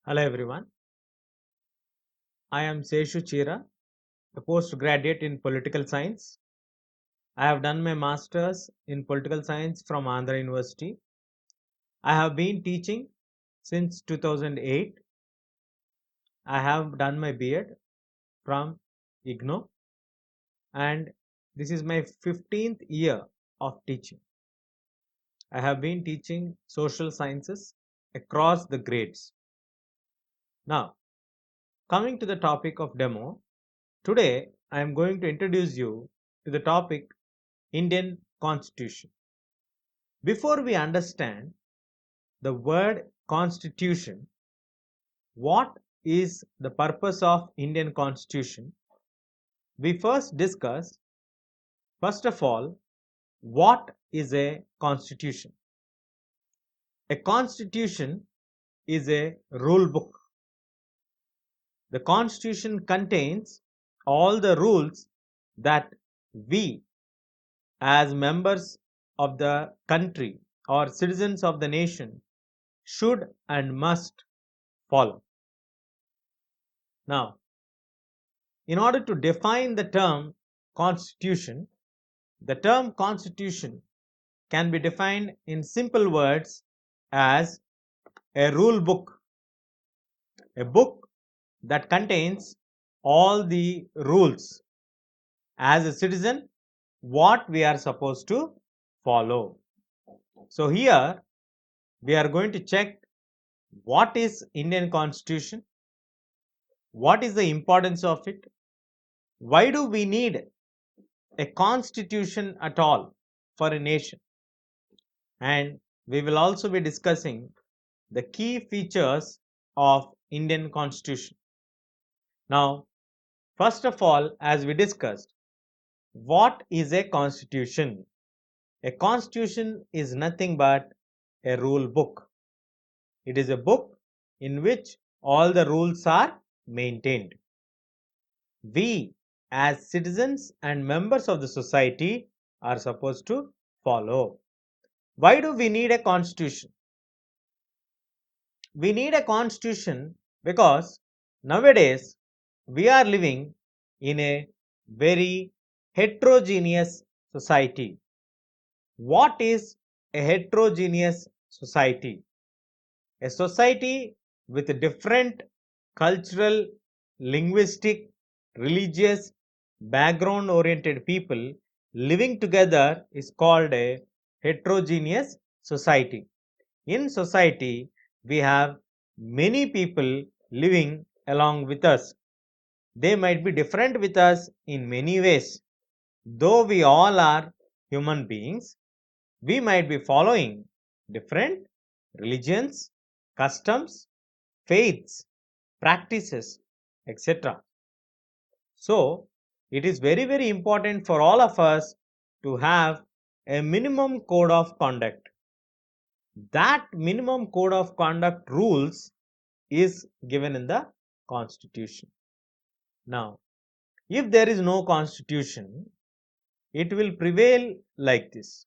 Hello everyone. I am Seshu Chira, a postgraduate in political science. I have done my masters in political science from Andhra University. I have been teaching since 2008. I have done my B.Ed from IGNO and this is my 15th year of teaching. I have been teaching social sciences across the grades. Now, coming to the topic of demo, today I am going to introduce you to the topic Indian Constitution. Before we understand the word constitution, what is the purpose of Indian Constitution? We first discuss, first of all, what is a constitution? A constitution is a rule book. The constitution contains all the rules that we as members of the country or citizens of the nation should and must follow. Now, in order to define the term constitution, the term constitution can be defined in simple words as a rule book, a book that contains all the rules as a citizen what we are supposed to follow. So here we are going to check what is Indian Constitution, what is the importance of it, why do we need a constitution at all for a nation, and we will also be discussing the key features of Indian Constitution. Now, first of all, as we discussed, what is a constitution? A constitution is nothing but a rule book. It is a book in which all the rules are maintained. We as citizens and members of the society are supposed to follow. Why do we need a constitution? We need a constitution because nowadays we are living in a very heterogeneous society. What is a heterogeneous society? A society with different cultural, linguistic, religious, background oriented people living together is called a heterogeneous society. In society, we have many people living along with us. They might be different with us in many ways. Though we all are human beings, we might be following different religions, customs, faiths, practices, etc. So, it is very, very important for all of us to have a minimum code of conduct. That minimum code of conduct rules is given in the constitution. Now, if there is no constitution, it will prevail like this: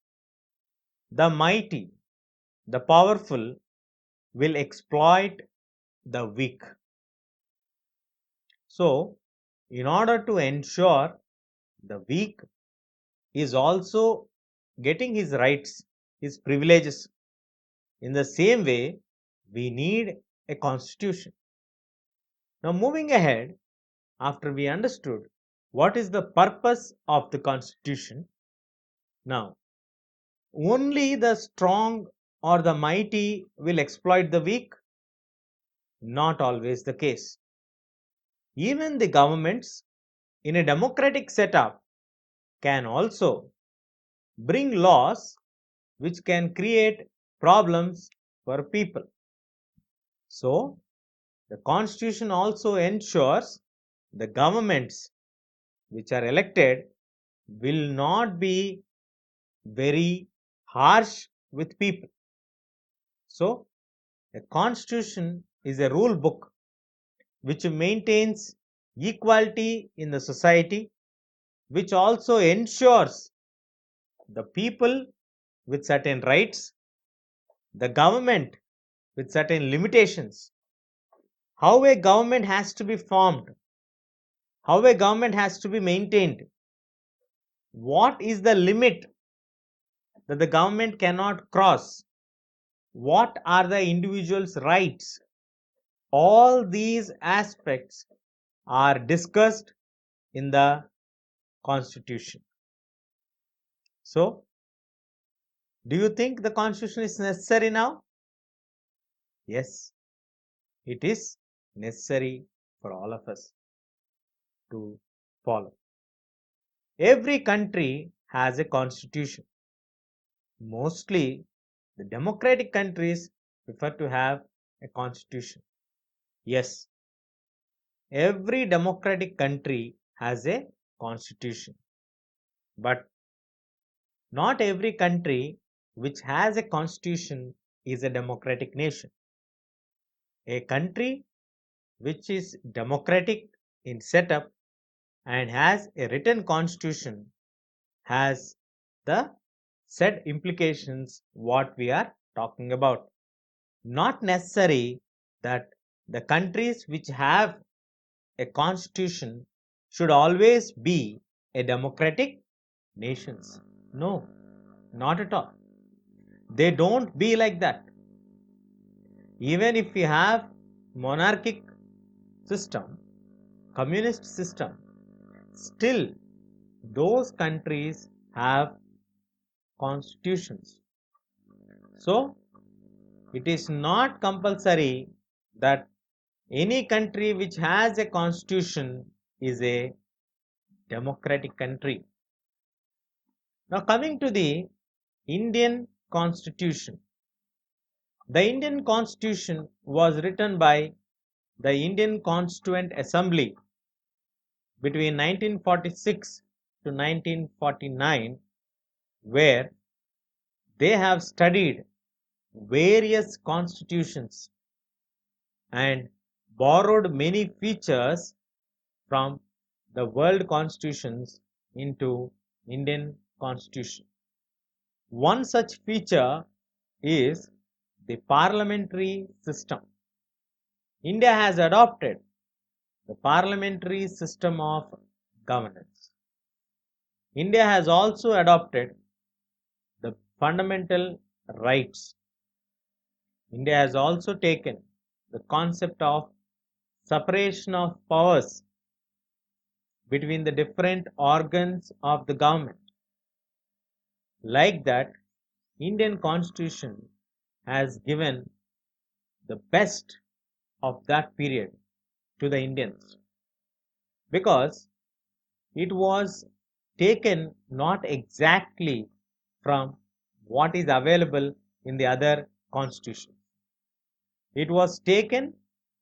the mighty, the powerful will exploit the weak. So, in order to ensure the weak is also getting his rights, his privileges, in the same way, we need a constitution. Now, moving ahead, after we understood what is the purpose of the constitution, now only the strong or the mighty will exploit the weak? Not always the case. Even the governments in a democratic setup can also bring laws which can create problems for people. So, the constitution also ensures the governments which are elected will not be very harsh with people. So, a constitution is a rule book which maintains equality in the society, which also ensures the people with certain rights, the government with certain limitations, how a government has to be formed, how a government has to be maintained, what is the limit that the government cannot cross, what are the individual's rights. All these aspects are discussed in the constitution. So, do you think the constitution is necessary now? Yes, it is necessary for all of us to follow. Every country has a constitution. Mostly, the democratic countries prefer to have a constitution. Yes, every democratic country has a constitution, but not every country which has a constitution is a democratic nation. A country which is democratic in setup and has a written constitution has the said implications what we are talking about. Not necessary that the countries which have a constitution should always be a democratic nations. No, not at all. They don't be like that. Even if we have monarchic system, communist system, still those countries have constitutions. So it is not compulsory that any country which has a constitution is a democratic country. Now coming to the Indian Constitution. The Indian Constitution was written by the Indian Constituent Assembly between 1946 to 1949, where they have studied various constitutions and borrowed many features from the world constitutions into Indian Constitution. One such feature is the parliamentary system. India has adopted the parliamentary system of governance. India has also adopted the fundamental rights. India has also taken the concept of separation of powers between the different organs of the government. Like that, Indian Constitution has given the best of that period to the Indians because it was taken not exactly from what is available in the other constitution. It was taken,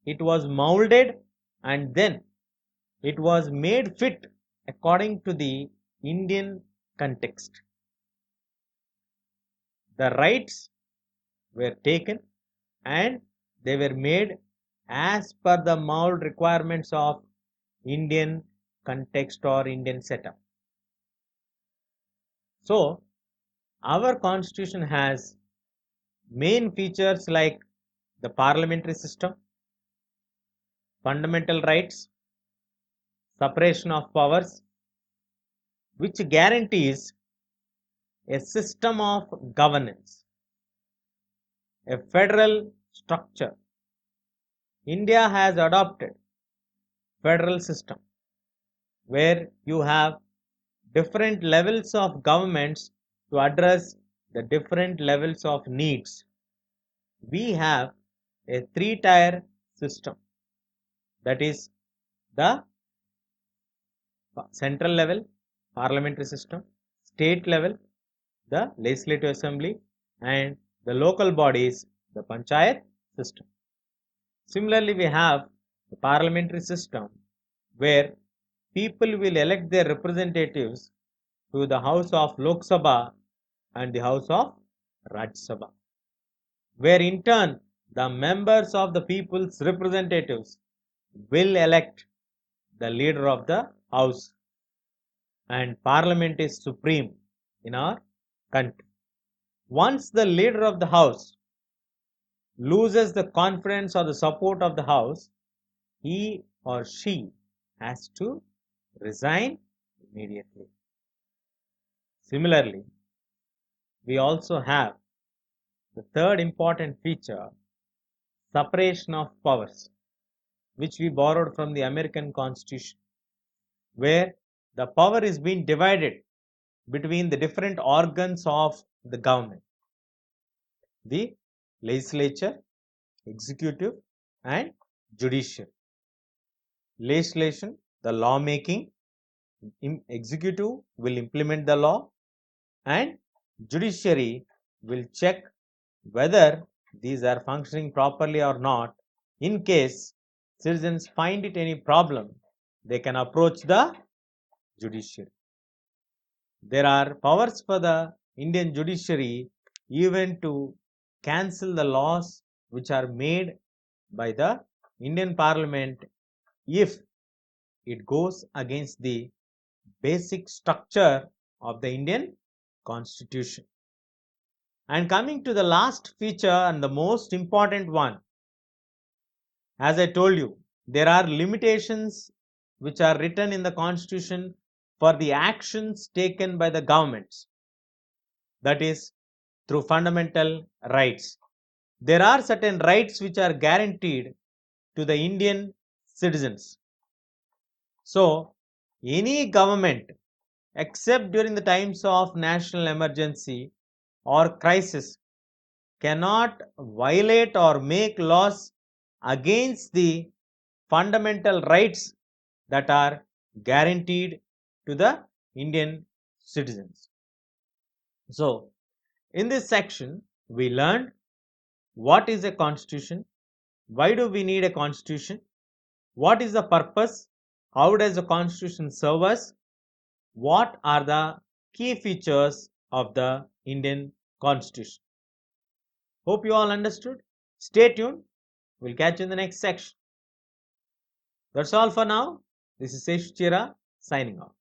it was molded, and then it was made fit according to the Indian context. The rights were taken and they were made as per the mold requirements of Indian context or Indian setup. So, our constitution has main features like the parliamentary system, fundamental rights, separation of powers, which guarantees a system of governance, a federal structure. India has adopted federal system where you have different levels of governments to address the different levels of needs. We have a three-tier system, that is the central level parliamentary system, state level the legislative assembly, and the local bodies the panchayat system. Similarly, we have the parliamentary system where people will elect their representatives to the house of Lok Sabha and the house of Rajya Sabha, where in turn the members of the people's representatives will elect the leader of the house, and parliament is supreme in our country. Once the leader of the house loses the confidence or the support of the house, he or she has to resign immediately. Similarly, we also have the third important feature, separation of powers, which we borrowed from the American Constitution, where the power is being divided between the different organs of the government, the legislature, executive, and judicial. Legislation, the law making, executive will implement the law, and judiciary will check whether these are functioning properly or not. In case citizens find it any problem, they can approach the judiciary. There are powers for the Indian judiciary even to cancel the laws which are made by the Indian Parliament if it goes against the basic structure of the Indian Constitution. And coming to the last feature and the most important one, as I told you, there are limitations which are written in the Constitution for the actions taken by the governments, that is, through fundamental rights. There are certain rights which are guaranteed to the Indian citizens. So, any government, except during the times of national emergency or crisis, cannot violate or make laws against the fundamental rights that are guaranteed to the Indian citizens. So, in this section, we learned what is a constitution, why do we need a constitution, what is the purpose, how does the constitution serve us, what are the key features of the Indian constitution. Hope you all understood. Stay tuned. We'll catch you in the next section. That's all for now. This is Seshu Chira signing off.